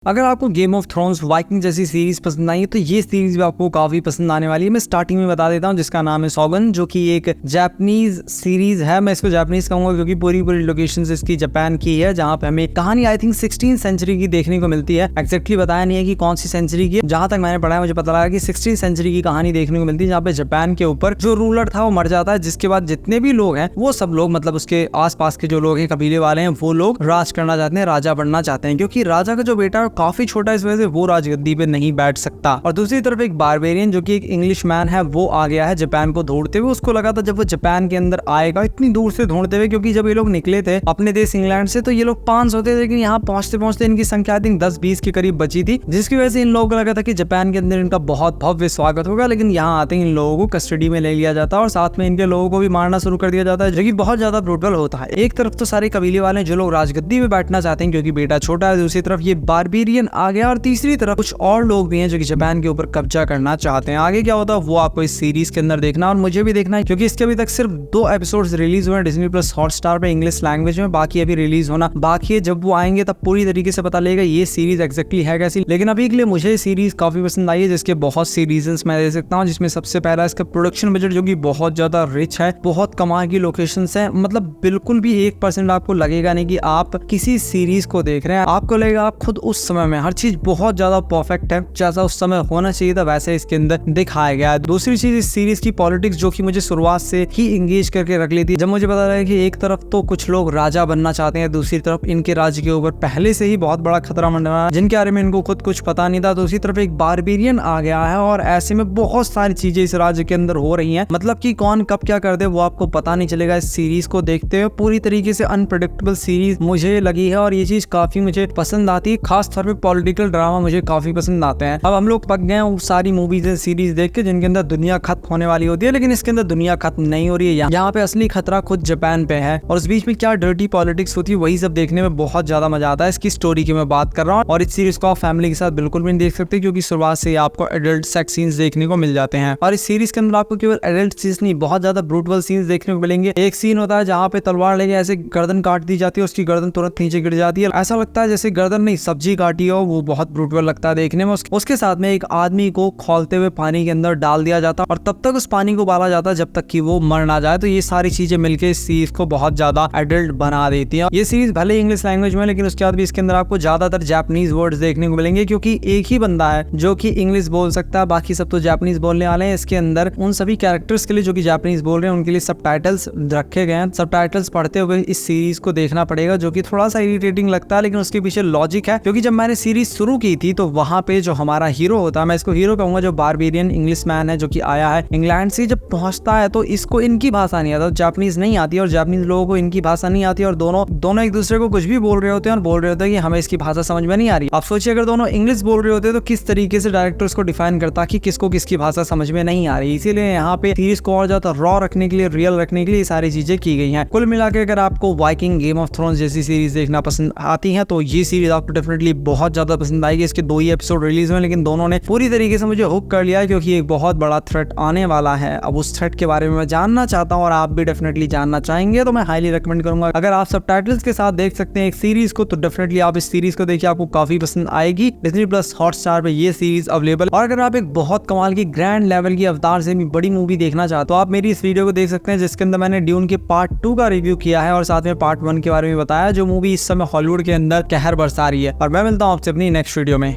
अगर आपको game of thrones, Viking जैसी सीरीज पसंद आई है तो ये सीरीज भी आपको काफी पसंद आने वाली है। मैं स्टार्टिंग में बता देता हूँ जिसका नाम है सॉगन, जो कि एक जापानीज सीरीज है। मैं इसको जापानीज कहूंगा क्योंकि पूरी लोकेशन इसकी जापान की है, जहाँ पे हमें कहानी आई थिंक 16th सेंचुरी की देखने को मिलती है। एक्जैक्टली बताया नहीं है कि कौन सी सेंचुरी की है। जहां तक मैंने पढ़ा है मुझे पता लगा कि 16th सेंचुरी की कहानी देखने को मिलती है, जहाँ पे जापान के ऊपर जो रूलर था वो मर जाता है, जिसके बाद जितने भी लोग हैं वो सब लोग, मतलब उसके आसपास के जो लोग हैं, कबीले वाले हैं, वो लोग राज करना चाहते हैं, राजा बनना चाहते हैं। क्योंकि राजा का जो बेटा काफी छोटा, इस वजह से वो राजगद्दी पे नहीं बैठ सकता। और दूसरी तरफ एक बारबेरियन जो कि एक इंग्लिश मैन है, वो आ गया है जापान को ढूंढते हुए। उसको लगा था जब वो जापान के अंदर आएगा इतनी दूर से ढूंढते हुए, क्योंकि जब ये लोग निकले थे अपने देश इंग्लैंड से तो ये लोग 500 थे, लेकिन यहाँ पहुंचते पहुंचते इनकी संख्या आई थिंक 10-20 के करीब बची थी, जिसकी वजह से इन लोगों को लगा था कि जापान के अंदर इनका बहुत भव्य स्वागत होगा। लेकिन यहाँ आते ही इन लोगों को कस्टडी में ले लिया जाता है और साथ में इनके लोगों को भी मारना शुरू कर दिया जाता है, जो कि बहुत ज्यादा ब्रूटल होता है। एक तरफ तो सारे कबीले वाले जो लोग राजगद्दी में बैठना चाहते हैं क्योंकि बेटा छोटा है, दूसरी तरफ ये बारबेरियन आ गया, और तीसरी तरफ कुछ और लोग भी हैं जो कि जापान के ऊपर कब्जा करना चाहते हैं। आगे क्या होता है वो आपको इस सीरीज के अंदर देखना, और मुझे भी देखना है क्योंकि इसके अभी तक सिर्फ 2 एपिसोड्स रिलीज हुए हैं डिज्नी प्लस हॉटस्टार पे इंग्लिश लैंग्वेज में। बाकी अभी रिलीज होना बाकी है। जब वो आएंगे तब पूरी तरीके से पता लगेगा ये सीरीज एक्जैक्टली है कैसी। लेकिन अभी के लिए मुझे सीरीज काफी पसंद आई है, जिसके बहुत सी रीजंस मैं दे सकता हूँ। जिसमें सबसे पहला इसका प्रोडक्शन बजट जो कि बहुत ज्यादा रिच है, बहुत कमाल की लोकेशंस है। मतलब बिल्कुल भी 1% आपको लगेगा नहीं कि आप किसी सीरीज को देख रहे हैं। आपको लगेगा आप खुद उस समय में, हर चीज बहुत ज्यादा परफेक्ट है, जैसा उस समय होना चाहिए था वैसे इसके अंदर दिखाया गया है। दूसरी चीज इस सीरीज की पॉलिटिक्स, जो कि मुझे शुरुआत से ही इंगेज करके रख ली थी। जब मुझे पता लगा कि एक तरफ तो कुछ लोग राजा बनना चाहते हैं, दूसरी तरफ इनके राज्य के ऊपर पहले से ही बहुत बड़ा खतरा मंडरा है, जिनके बारे में इनको खुद कुछ पता नहीं था। दूसरी तरफ एक बारबेरियन आ गया है और ऐसे में बहुत सारी चीजें इस राज्य के अंदर हो रही हैं। मतलब कि कौन कब क्या कर दे वो आपको पता नहीं चलेगा इस सीरीज को देखते हुए। पूरी तरीके से अनप्रेडिक्टेबल सीरीज मुझे लगी है और ये चीज काफी मुझे पसंद आती है। खास तौर पे पॉलिटिकल ड्रामा मुझे काफी पसंद आते हैं। अब हम लोग पक गए हैं सारी मूवीज एंड सीरीज देख के जिनके अंदर दुनिया खत्म होने वाली होती है, लेकिन इसके अंदर दुनिया खत्म नहीं हो रही है। यहाँ पे असली खतरा खुद जापान पे है, और उस बीच में क्या डर्टी पॉलिटिक्स होती है वही सब देखने में बहुत ज्यादा मजा आता है। इसकी स्टोरी की मैं बात कर रहा हूँ, और इस सीरीज को आप फैमिली के साथ बिल्कुल भी नहीं देख सकते क्योंकि शुरुआत से आपको एडल्ट सेक्स सीन्स देखने को मिल जाते हैं। और इस सीरीज के अंदर आपको केवल एडल्ट सीन्स नहीं, बहुत ज्यादा ब्रूटल सीन्स देखने को मिलेंगे। एक सीन होता है जहाँ पे तलवार लेके ऐसे गर्दन काट दी जाती है, उसकी गर्दन तुरंत नीचे गिर जाती है, ऐसा लगता है जैसे गर्दन नहीं सब्जी काटी हो। वो बहुत ब्रूटल लगता है देखने में। उसके साथ में एक आदमी को खौलते हुए पानी के अंदर डाल दिया जाता और तब तक उस पानी को उबाला जाता जब तक कि वो मर ना जाए। तो ये सारी चीजें मिलकर इस सीरीज को बहुत ज्यादा एडल्ट बना देती हैं। ये सीरीज भले इंग्लिश लैंग्वेज में, लेकिन उसके बाद भी इसके अंदर आपको ज्यादातर जापानीज वर्ड्स देखने को मिलेंगे, क्योंकि एक ही बंदा है जो कि इंग्लिश बोल सकता है, बाकी सब तो जापानीज बोलने वाले हैं। इसके अंदर उन सभी कैरेक्टर्स के लिए जो कि जापानीज बोल रहे हैं उनके लिए सबटाइटल्स रखे गए हैं। सबटाइटल्स पढ़ते हुए इस सीरीज को देखना पड़ेगा, जो कि थोड़ा सा इरिटेटिंग लगता है, लेकिन उसके पीछे लॉजिक है। क्योंकि जब मैंने सीरीज शुरू की थी तो वहां पे जो हमारा हीरो होता है, मैं इसको हीरो कहूंगा, जो बारबेरियन इंग्लिश मैन है जो कि आया है इंग्लैंड से, जब पहुंचता है तो इसको इनकी भाषा नहीं आता, जापानीज नहीं आती, और जापानीज लोगों को इनकी भाषा नहीं आती, और दोनों एक दूसरे को कुछ भी बोल रहे होते हैं और बोल रहे होते हैं कि हमें इसकी भाषा समझ में नहीं आ रही। आप सोचिए अगर दोनों इंग्लिश बोल रहे होते तो किस तरीके से डायरेक्टर उसको डिफाइन करता कि किसको किसकी भाषा समझ में नहीं आ रही। इसीलिए यहाँ पे सीरीज को और ज्यादा रॉ रखने के लिए, रियल रखने के लिए सारी चीजें की गई हैं। कुल मिलाकर अगर आपको वाइकिंग, गेम ऑफ थ्रोन्स जैसी सीरीज देखना पसंद आती है तो ये सीरीज आपको डेफिनेटली बहुत ज्यादा पसंद आएगी। इसके 2 ही एपिसोड रिलीज हुए, लेकिन दोनों ने पूरी तरीके से मुझे हुक कर लिया है, क्योंकि एक बहुत बड़ा थ्रेट आने वाला है। अब उस थ्रेट के बारे में मैं जानना चाहता हूँ और आप भी डेफिनेटली जानना चाहेंगे, तो मैं हाईली रिकमेंड करूंगा अगर आप सबटाइटल्स के साथ देख सकते हैं एक सीरीज को, तो डेफिनेटली आप इस सीरीज को देखिए, आपको काफी पसंद आएगी। डिज्नी प्लस हॉटस्टार पे ये सीरीज अवेलेबल। और अगर आप एक बहुत कमाल की ग्रैंड लेवल की अवतार से भी बड़ी मूवी देखना चाहते हो तो आप मेरी इस वीडियो को देख सकते हैं, जिसके अंदर मैंने ड्यून के पार्ट 2 का रिव्यू किया है और साथ में पार्ट 1 के बारे में बताया, जो मूवी इस समय हॉलीवुड के अंदर कहर बरसा रही है। और मैं मिलता हूँ आपसे अपनी नेक्स्ट वीडियो में।